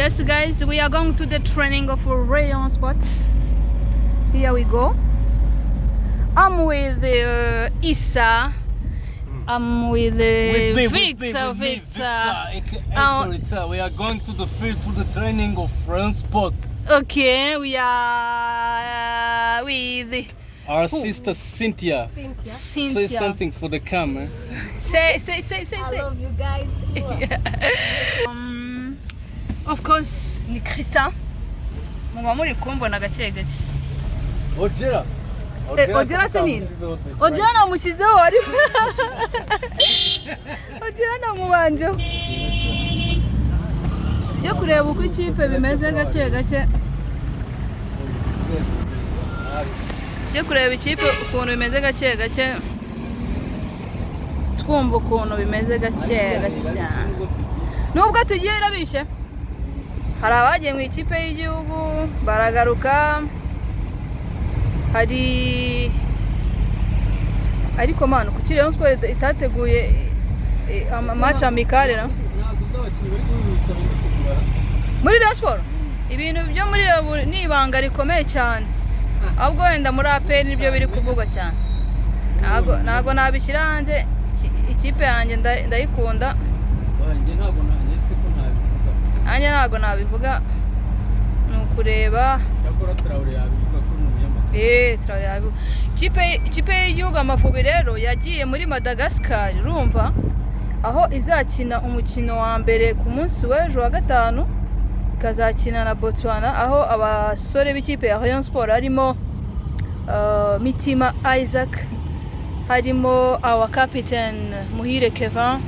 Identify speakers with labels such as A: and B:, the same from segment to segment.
A: Yes, guys, we are going to the training of Rayon spots. Here we go. I'm with Issa. I'm with Victor.
B: We are going to the field to the training of Rayon spots.
A: Okay, we are with
B: our sister Cynthia. Say something for the camera.
A: Say.
C: I love you guys.
A: Of course, ni Kalisa. Muba muri kumbona gace gace.
B: Ojera
A: se nini? Ojera namushizeho ari. Ojera namubanjeho. Tujye kureba uko ikipe bimeze gace gace. Tujye kureba ikipe ukuntu bimeze gace gace. Twumva ukuntu bimeze gace gace. Nubwo tugiye irabishe. Hari abagiye mu ikipe y'igihugu baragaruka. Hari ariko manu kuki Rayon Sport itateguye match amicale na muri Rayon Sport ibintu byo muri ni ibanga rikomeye cyane ahubwo wenda muri APR nibyo biri kuvugwa cyane nago nabishyira hanze ikipe yanjye ndayikunda ntago nabivuga nukureba ikipe y'igihugu Amavubi rero yagiye muri Madagascar urumva aho izakina umukino wa mbere ku munsi w'ejo wa gatanu ikazakina na Botswana aho abasore b'ikipe ya Rayon Sport harimo Mitima Isaac harimo our captain Muhire Kevin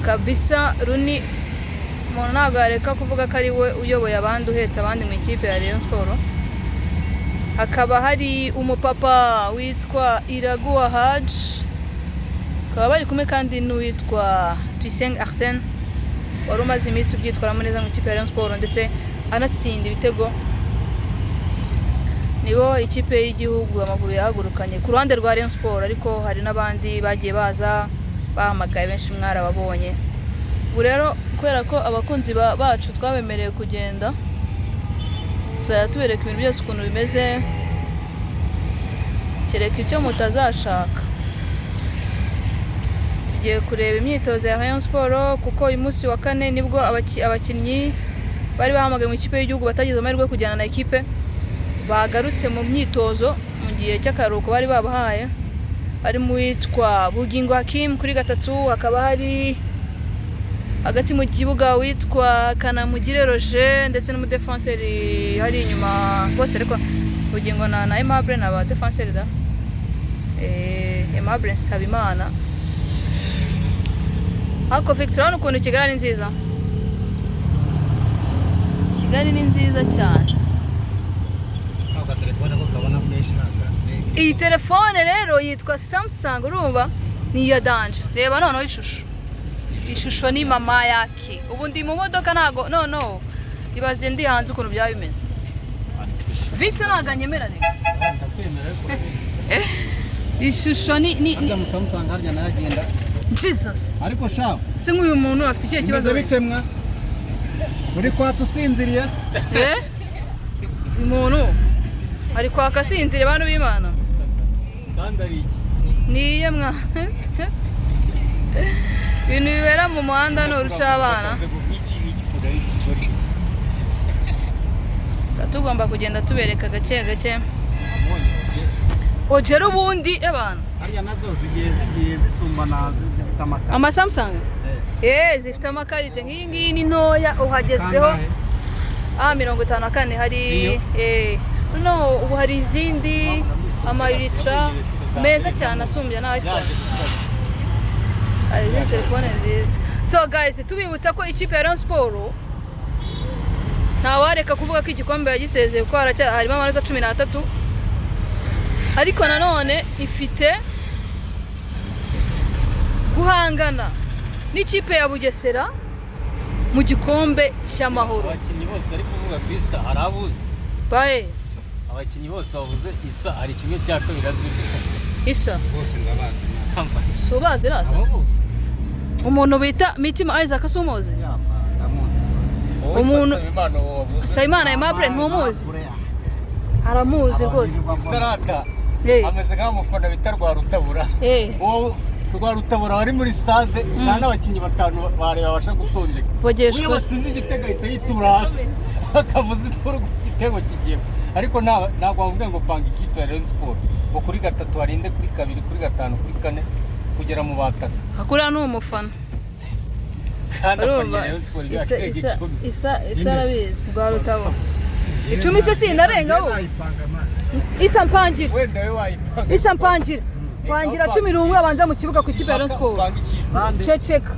A: kabisa Runi umuntu ntabwo yareka kuvuga ko ari we uyoboye abandi uhetse abandi mu ikipe ya Rayon Sport. Hakaba hari umupapa witwa Iraguha Haj, akaba bari kumwe kandi n'uwitwa Tuyisenge Arsene wari umaze iminsi ubyitwaramo neza mu ikipe ya Rayon Sport ndetse anatsinda ibitego. Nibo ikipe y'igihugu Amavubi yahagurukanye ku ruhande rwa Rayon Sport, ariko hari n'abandi bagiye baza bahamagaye benshi mwarababonye. Ubu rero kubera ko abakunzi bacu twabemereye kugenda tuzajya tubereka ibintu byose ukuntu bimeze kereka icyo mutazashaka. Tugiye kureba imyitozo ya Rayon Sport kuko uyu munsi wa kane nibwo abakinnyi bari bahamagaye mu ikipe y'igihugu batagize amahirwe yo kujyana na ikipe bagarutse mu myitozo mu gihe cy'akaruhuko bari babahaye. Hari mu witwa Bugingo Hakim kuri gatatu, hakaba hari hagati mu kibuga witwa Kanamugire Roger ndetse n'umudefenseri hari inyuma bose, ariko Bugingo na Aimable n'aba defenseri da Aimable Nsabimana. Ako Victor ukuntu Kigali ni nziza, Kigali ni nziza cyane. Iyi telefone rero yitwa Samsung urumva ni iya danje. Reba noneho ishusho ni mama yake. Ubu ndi mu modoka ntago no ibaze ndi hanze ukuntu byaba bimeze. Victor naganyemerane. Ishusho ni
D: Samsung harya nagenda.
A: Jesus.
D: Ariko sha.
A: Se nk'uyu muntu afite ikihe kibazo
D: bitemwa. Muri kwatsa usinziriye.
A: Umuntu ari kwaka sinzire bantu b'Imana. Niye mwa. Ibintu bibera mu muhanda no ruca abana. Tugomba kugenda tubereka gace gace. Ojero bundi abana.
D: Harya nazo zigiye zisumba nazo zifite amakara.
A: Ama Samsung? Zifite amakarite nk'ingi ni ntoya uhagezweho. 54 hari no ubu hari izindi ama Ultra meza cyane asumbya na iPhone. Ari telefone nziza. So guys, tubibutsa ko ikipe ya Rayon Sport ntawareka kuvuga ko igikombe yagisezeye kuko harimo amanota 13, ariko nanone ifite guhangana n'ikipe ya Bugesera mu gikombe cy'amahoro.
B: Abakinnyi bose ari kuvuga Krista arabuze.
A: Bae.
B: Abakinnyi bose bavuze Issa ari kimwe cya kabiri azivuga.
A: Issa.
D: Bose ngabazi.
A: So bazi rata. Umuntu bita Mitima Isaac asumuze. umuntu Sayimana Aimable ntumuzi aramuzi rwose
B: Sarata ameze nk'amufana bita Rwarutabura Rwarutabura wari muri stade nta n'abakinnyi batanu bari babasha gutondeka uyo batsinze igitego ahita yitura hasi akavuza igitego kigiye ariko ntabwo bavuga ngo panga ikipe ya Rayon Sport ngo kuri gatatu harinde kuri kabiri kuri gatanu kuri kane kugera mu batatu
A: akura no umufana
B: kandi afanya Rayon Sport
A: isa arabizi Rwarutabura icumi se sinarenga wo isa mpangira
B: wenda we wayipanga
A: isa mpangira pangira 11 abanza mu kibuga ku ikipe ya Rayon Sport ceceka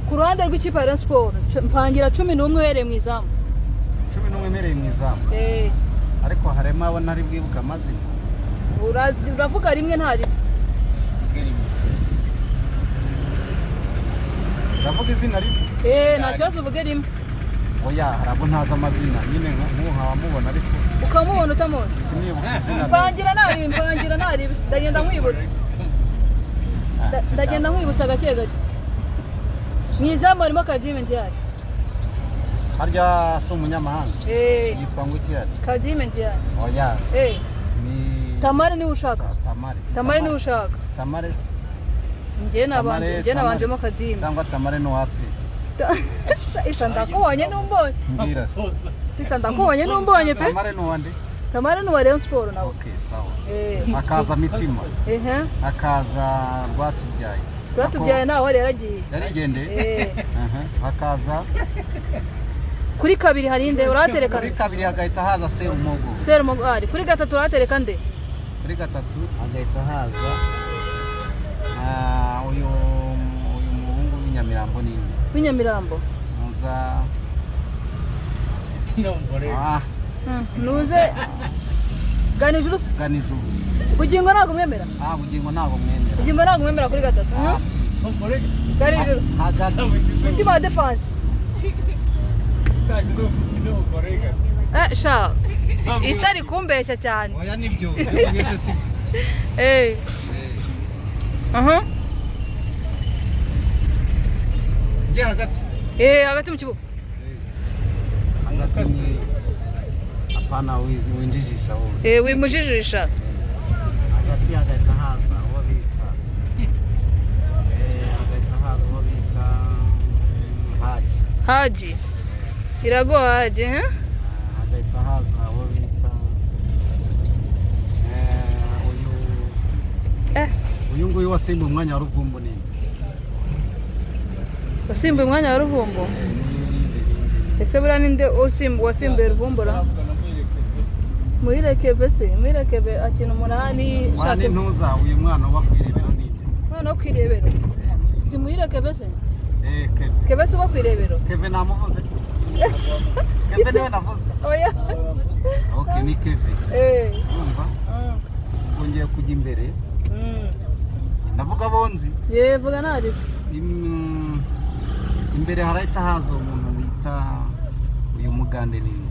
A: ku ruhande rw'ikipe ya Rayon Sport mpangira 11 uhereye mu izamu
D: 11 uhereye mu izamu ariko harema abona ari bwibuka amazina
A: uravuga rimwe ntari
D: uravuga izina rimwe
A: nta kibazo uvuge rimwe
D: oya harabo ntaza amazina nyine nk'uhamubona ariko
A: ukamubona utamubona
D: sinibuka izina
A: mpangira ntari ndagenda nkwibutsa gake gake mu izamu harimo Kadime Ndiaye
D: harya si umunyamahanga yitwa ngo iki yari
A: Kadime Ndiaye
D: oya
A: ni Tamare niwe ushaka Tamare niwe ushaka
D: Tamare
A: njye nabanjemo Kadime
D: cyangwa Tamare no wapi
A: isa ndakubonye numbonye
D: mbwira se
A: isa ndakubonye numbonye pe
D: Tamare no wande
A: Tamare ni wa Rayon Sport nawe
D: okay sawa akaza mitima akaza Rwatubyaye
A: nawe wari yaragiye
D: yarigende akaza
A: kuri kabiri harinde uratereka
D: kuri kabiri hagahita haza
A: Serumogo ari kuri gatatu uratereka nde
D: kuri gatatu hagahita haza uyu muhungu w'inyamirambo nini
A: w'inyamirambo
D: muza
A: nuze ganijuru bugingo ntabwo mwemera
D: bugingo ntabwo mwemera
A: bugingo ntabwo mwemera kuri gatatu ganijuru mutima wa defense sha isa ari kumbeshya cyane
D: oya nibyo mwese si je hagati
A: hagati mu kibuga
D: hagati ni apana winjijisha wowe
A: wimujijisha
D: hagati hagahita haza uwo bita
A: Haji iragoha Haji
D: hagahita haza uwo bita uyu nguyu wasimbuye umwanya wa Ruvumbu nini
A: wasimbuye umwanya wa Ruvumbu ese bura ninde wasimbuye Ruvumbura Muyirekeve se Muyirekeve akina umunani
D: shaka ntuza uyu mwana uba kwirebero ninde
A: mwana wo kwirebero si Muyirekeve se Keve se uba kwirebero
D: Keve namuvuze Keve niwe navuze
A: oya
D: okay ni Keve urumva ngongeye kujya imbere ndavuga bonzi
A: vuga nari
D: imbere harahita haza umuntu bita uyu mugande nini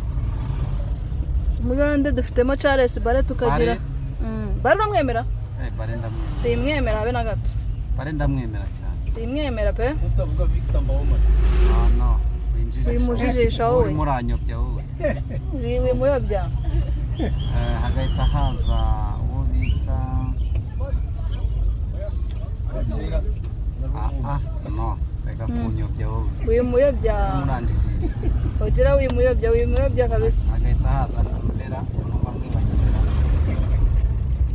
A: Mugande dufitemo Charles Bare tukagira Bare uramwemera
D: Bare ndamwemera
A: simwemera habe na gato
D: Bare ndamwemera cyane
A: simwemera pe
B: utavuga Victor Mbawoma
D: no
A: wimujijisha wowe
D: muranyobya wowe
A: wimuyobya
D: hagahita haza uwo bita no reka kunyobya wowe
A: wimuyobya ogira wimuyobya kabisa
D: hagahita haza Karudera numva mwibagirira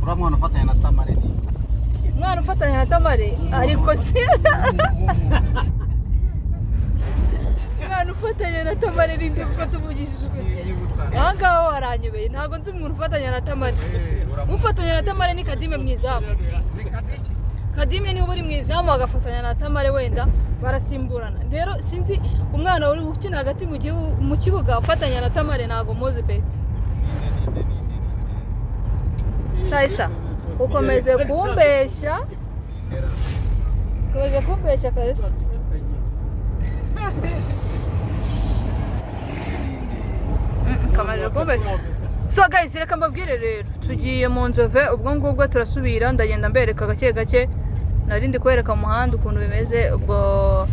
D: ura mwana ufatanya na Tamare ni
A: mwana ufatanya na Tamare ariko si mwana ufatanya na Tamare rinde kuko tuvugishijwe ngaho waranyobeye ntago nzi umuntu ufatanya na Tamare ufatanya na Tamare ni Kadime mwizamu Kadime niwe uri mwizamu agafatanya na Tamare wenda barasimburana rero sinzi umwana uri gukina hagati mu kibuga ufatanya na Tamare nago muzi pe Kalisa ukomeze kumbeshya Kalisa kamaje kumbeshya so guys reka mbabwire rero tugiye mu Nzove ubwo ngubwo turasubira ndagenda mbereka gake gake narindi kwereka umuhanda ukuntu bimeze ubwo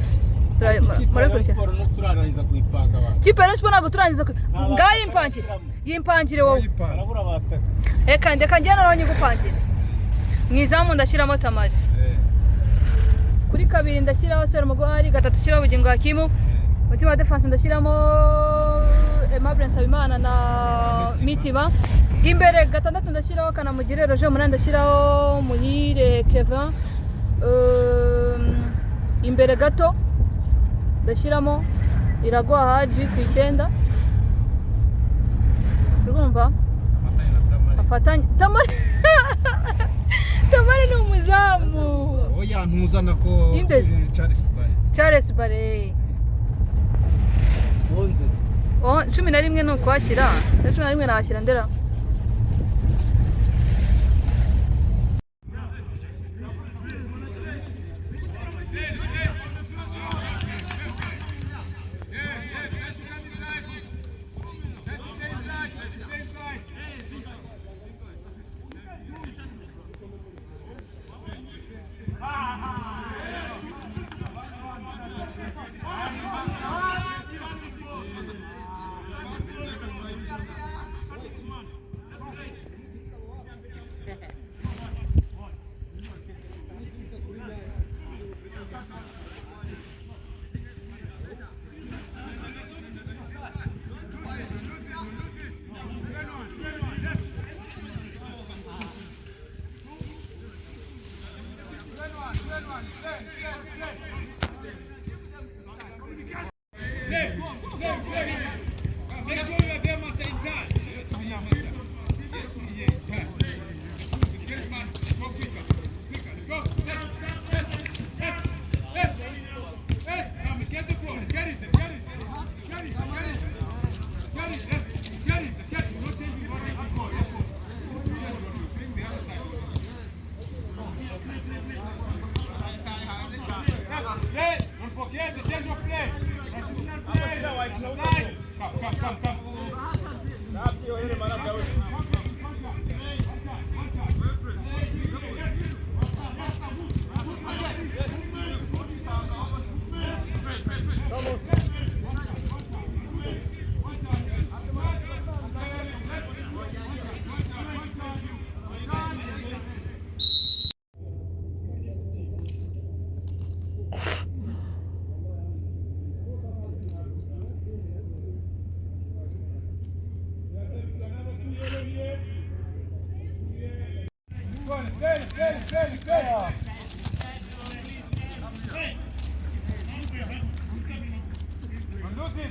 A: murakurikira
B: turarangiza kuyipanga abantu
A: kipe Rayon Sport ntabwo turangiza ngayi impangire wowe
B: barabura bataka
A: reka njye noneho nyigupangire mu izamu ndashyiramo Tamari kuri kabiri ndashyiraho Serumugwari gatatu shyiraho Bugingo Hakimu mutima wa defense ndashyiramo Aimable Nsabimana na Mitima imbere gatandatu ndashyiraho Kanamugire Roger umunani ndashyiraho Muhire Kevin imbere gato ndashyiramo Iragwa Haji ku 9 urumva afatanye Tamari Tamari ni umuzamu
D: oya ntuzana ko
A: Charles Bare 11 ni ukwashyira 11 nahashyira ndera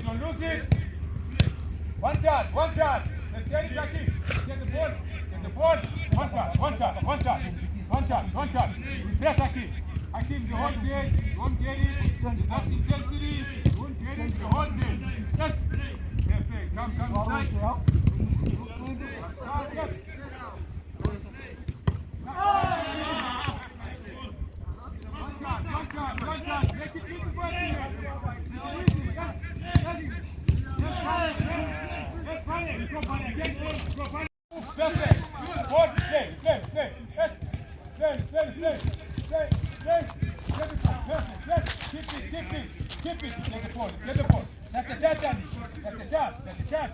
E: Don't lose it. One shot. Let's get it, Jackie. Get the ball. One shot. Press Hakim. Hakim, the whole day. You won't get it. That intensity. You won't get it the whole day. Yes. Perfect. Come inside. Yes. One shot. Make it beautiful. Perfect. Good. Play. Keep it. Get the ball. That's the charge.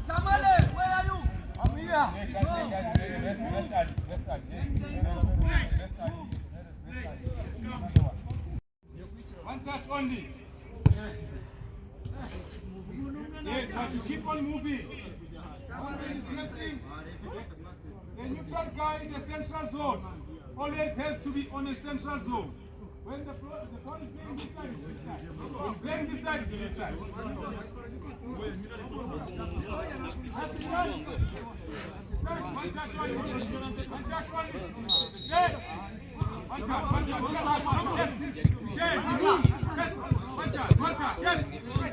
F: Tamale, where are you?
E: I'm here. One touch only. Yes, but you keep on moving. Somebody is pressing. The neutral guy in the central zone always has to be on a central zone. When the ball is playing this side, it's this side. When playing this side, it's this side. One touch only. Yes. One touch. Yes.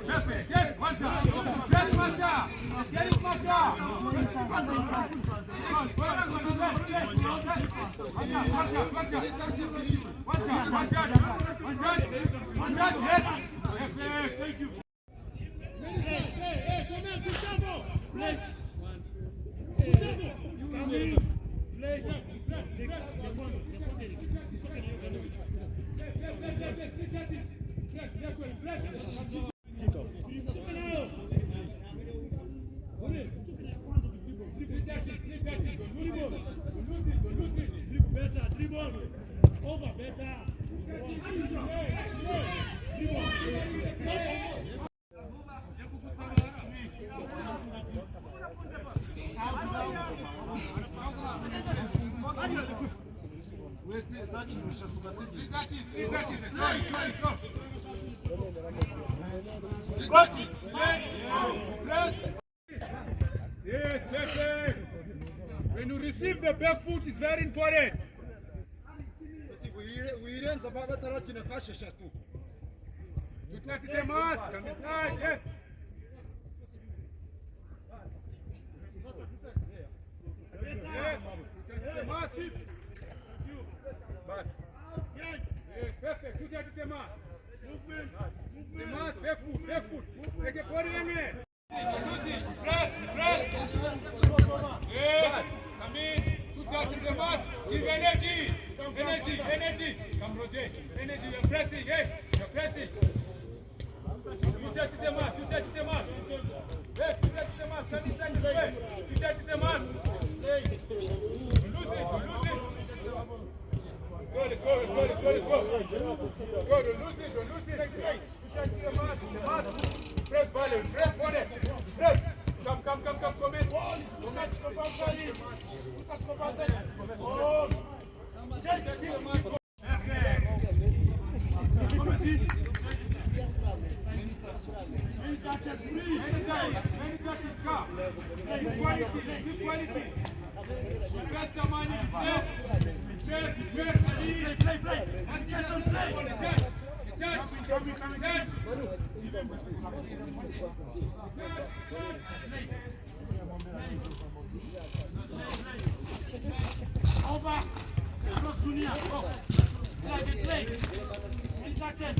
E: Perfect. Yes. One touch. Yes, master. Get it, master. One touch. Yes. Perfect. Thank you. Hey, come here, Gustavo. Play. Play. Better, dribble. Over, better. Yes. When you receive the back foot, it's very important. Give energy. Come, Roger. Energy, you're pressing, you're pressing. You touch the mark. Hey, you touch the mark. Can you stand this way? You touch the mark. Lose it. Go, don't lose it. You touch the mark. Press balance, press bonnet. Press. Come in. Touch compulsory. Oh. Change. Many touches, free. Many touches, come. Give quality. Press the money. Press. Play. Attention, play. Touch. Over. Cross Dunia. Go. Play. Many touches.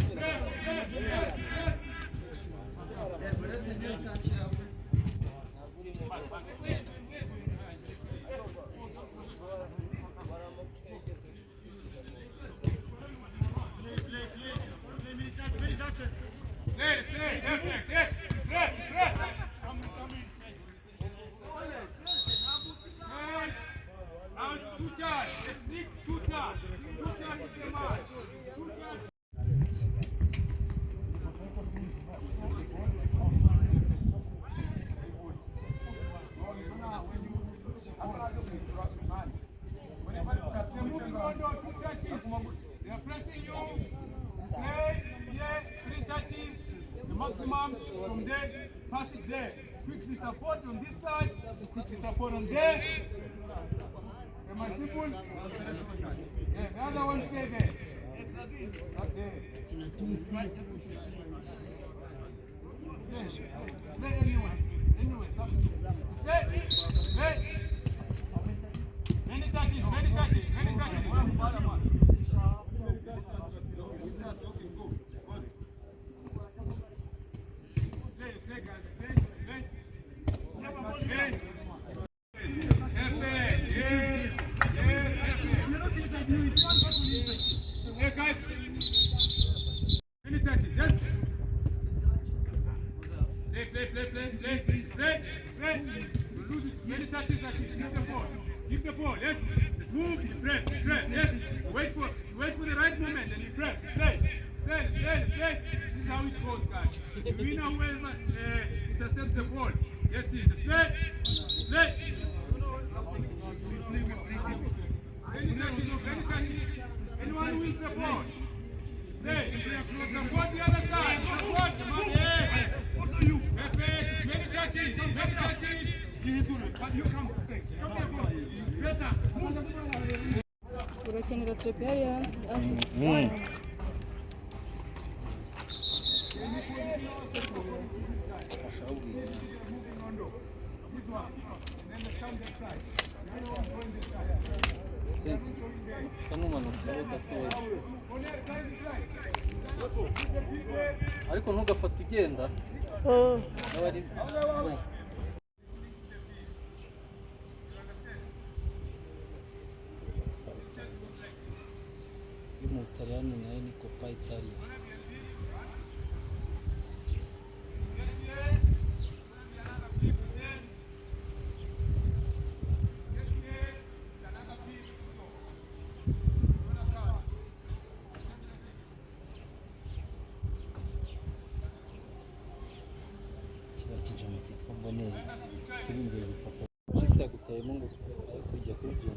E: They're pressing you. Play, 3 touches. The maximum from there, pass it there. Quickly support on this side, quickly support on there. Am I simple? Yeah, the other one stay there. Okay. Play anyway. Play. Many touches. Give the ball, yes. Let's move, you press, yes. You wait for the right moment and you press. Play. This is how it goes, guys. The winner, whoever intercepts the ball. Yes, just play. Anyone who wins the ball. Play. Support the other side. Support. Also you. Perfect. Many touches.
A: Urakenera trepe hariya hasi.
B: ariko ntugafata igenda mu Butaliyani nayo niko
F: Copa Italia. Kiba kijama cyitwa Mboneri kiri imbere gufata Kalisa yagutayemo ngo ari kujya kuri Jim